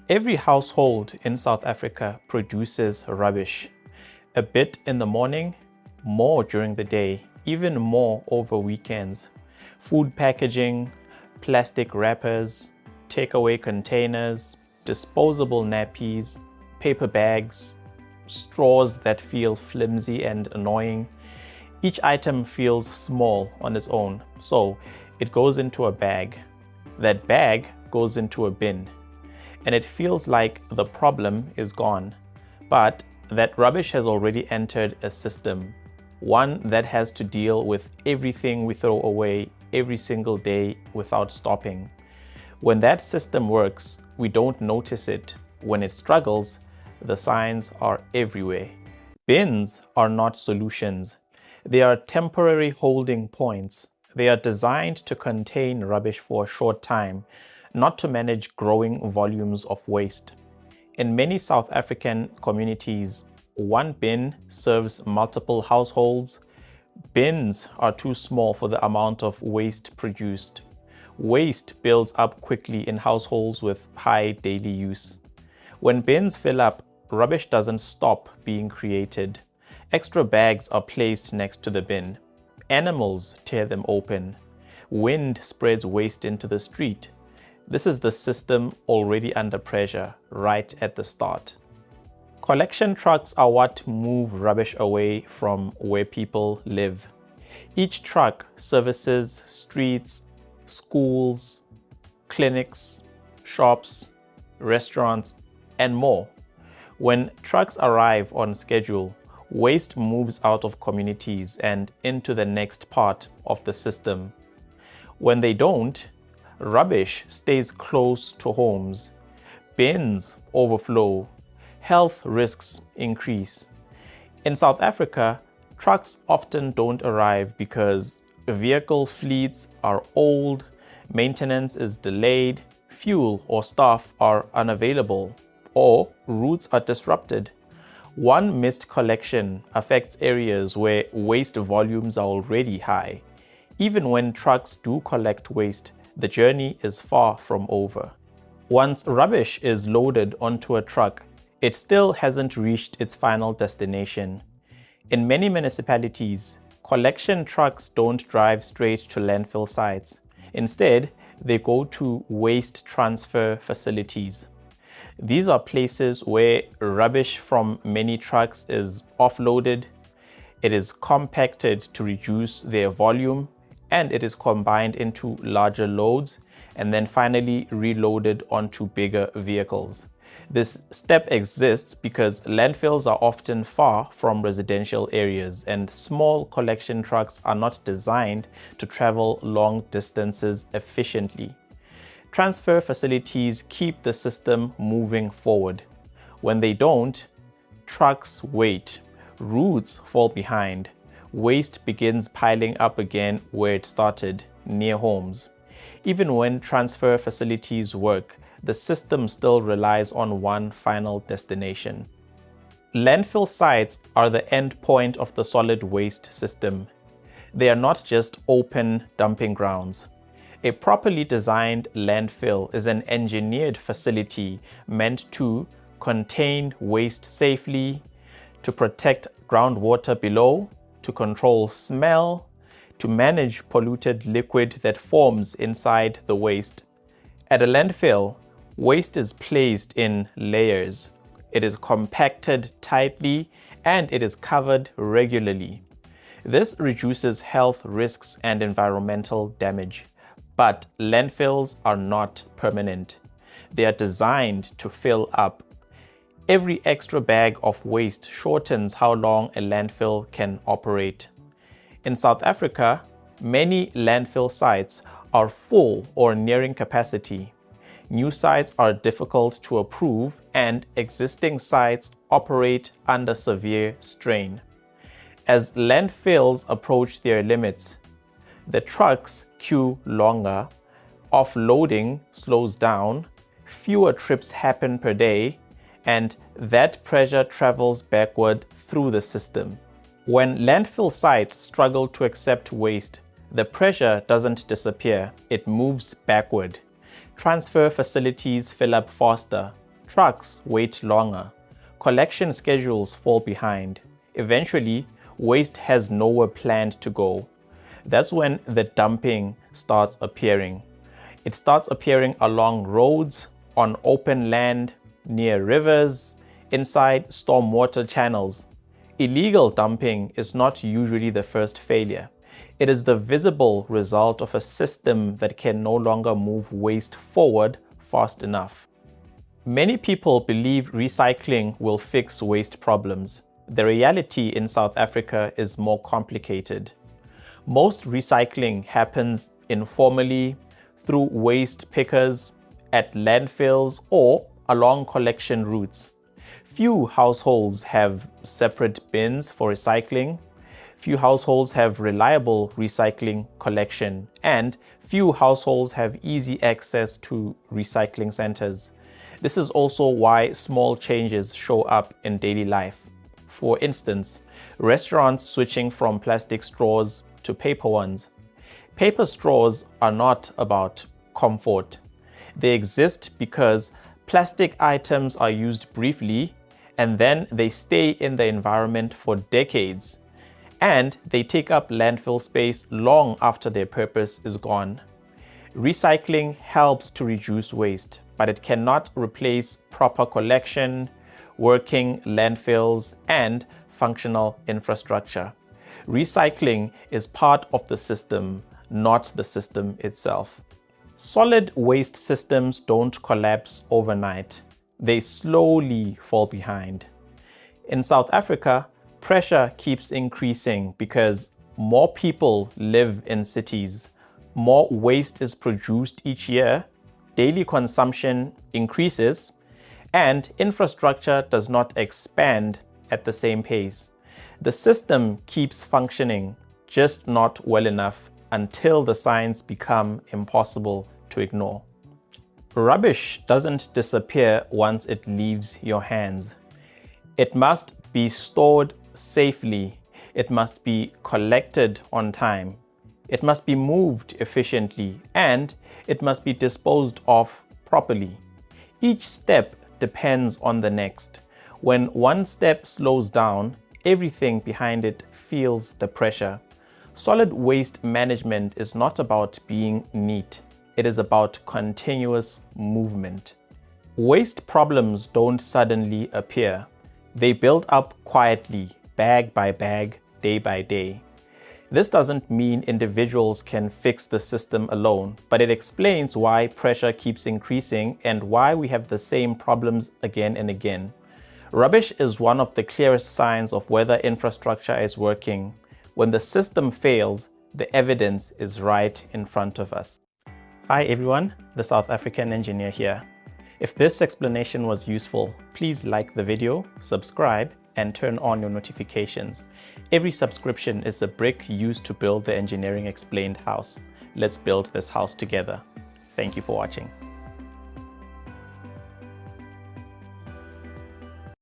Every household in South Africa produces rubbish. A bit in the morning, more during the day, even more over weekends. Food packaging, plastic wrappers, takeaway containers, disposable nappies, paper bags, straws that feel flimsy and annoying. Each item feels small on its own, so it goes into a bag. That bag goes into a bin. And it feels like the problem is gone. But that rubbish has already entered a system, one that has to deal with everything we throw away every single day without stopping. When that system works, we don't notice it. When it struggles, the signs are everywhere. Bins are not solutions. They are temporary holding points. They are designed to contain rubbish for a short time, not to manage growing volumes of waste. In many South African communities, one bin serves multiple households. Bins are too small for the amount of waste produced. Waste builds up quickly in households with high daily use. When bins fill up, rubbish doesn't stop being created. Extra bags are placed next to the bin. Animals tear them open. Wind spreads waste into the street. This is the system already under pressure right at the start. Collection trucks are what move rubbish away from where people live. Each truck services streets, schools, clinics, shops, restaurants, and more. When trucks arrive on schedule, waste moves out of communities and into the next part of the system. When they don't, rubbish stays close to homes. Bins overflow. Health risks increase. In South Africa, trucks often don't arrive because vehicle fleets are old, maintenance is delayed, fuel or staff are unavailable, or routes are disrupted. One missed collection affects areas where waste volumes are already high. Even when trucks do collect waste, the journey is far from over. Once rubbish is loaded onto a truck, it still hasn't reached its final destination. In many municipalities, collection trucks don't drive straight to landfill sites. Instead, they go to waste transfer facilities. These are places where rubbish from many trucks is offloaded, it is compacted to reduce their volume, and it is combined into larger loads and then finally reloaded onto bigger vehicles. This step exists because landfills are often far from residential areas and small collection trucks are not designed to travel long distances efficiently. Transfer facilities keep the system moving forward. When they don't, trucks wait, routes fall behind. Waste begins piling up again where it started, near homes. Even when transfer facilities work, the system still relies on one final destination. Landfill sites are the end point of the solid waste system. They are not just open dumping grounds. A properly designed landfill is an engineered facility meant to contain waste safely, to protect groundwater below, to control smell, to manage polluted liquid that forms inside the waste. At a landfill, waste is placed in layers. It is compacted tightly and it is covered regularly. This reduces health risks and environmental damage. But landfills are not permanent. They are designed to fill up. Every extra bag of waste shortens how long a landfill can operate. In South Africa, many landfill sites are full or nearing capacity. New sites are difficult to approve and existing sites operate under severe strain. As landfills approach their limits, the trucks queue longer, offloading slows down, fewer trips happen per day, and that pressure travels backward through the system. When landfill sites struggle to accept waste, the pressure doesn't disappear, it moves backward. Transfer facilities fill up faster. Trucks wait longer. Collection schedules fall behind. Eventually, waste has nowhere planned to go. That's when the dumping starts appearing. It starts appearing along roads, on open land, near rivers, inside stormwater channels. Illegal dumping is not usually the first failure. It is the visible result of a system that can no longer move waste forward fast enough. Many people believe recycling will fix waste problems. The reality in South Africa is more complicated. Most recycling happens informally, through waste pickers, at landfills, or along collection routes. Few households have separate bins for recycling. Few households have reliable recycling collection, and few households have easy access to recycling centers. This is also why small changes show up in daily life. For instance, restaurants switching from plastic straws to paper ones. Paper straws are not about comfort. They exist because plastic items are used briefly and then they stay in the environment for decades. And they take up landfill space long after their purpose is gone. Recycling helps to reduce waste, but it cannot replace proper collection, working landfills, and functional infrastructure. Recycling is part of the system, not the system itself. Solid waste systems don't collapse overnight. They slowly fall behind. In South Africa, pressure keeps increasing because more people live in cities. More waste is produced each year, daily consumption increases, and infrastructure does not expand at the same pace. The system keeps functioning, just not well enough until the signs become impossible to ignore. Rubbish doesn't disappear once it leaves your hands. It must be stored safely. It must be collected on time. It must be moved efficiently, and it must be disposed of properly. Each step depends on the next. When one step slows down, everything behind it feels the pressure. Solid waste management is not about being neat. It is about continuous movement. Waste problems don't suddenly appear. They build up quietly, bag by bag, day by day. This doesn't mean individuals can fix the system alone, but it explains why pressure keeps increasing and why we have the same problems again and again. Rubbish is one of the clearest signs of whether infrastructure is working. When the system fails, the evidence is right in front of us. Hi everyone, the South African engineer here. If this explanation was useful, please like the video, subscribe, and turn on your notifications. Every subscription is a brick used to build the Engineering Explained house. Let's build this house together. Thank you for watching.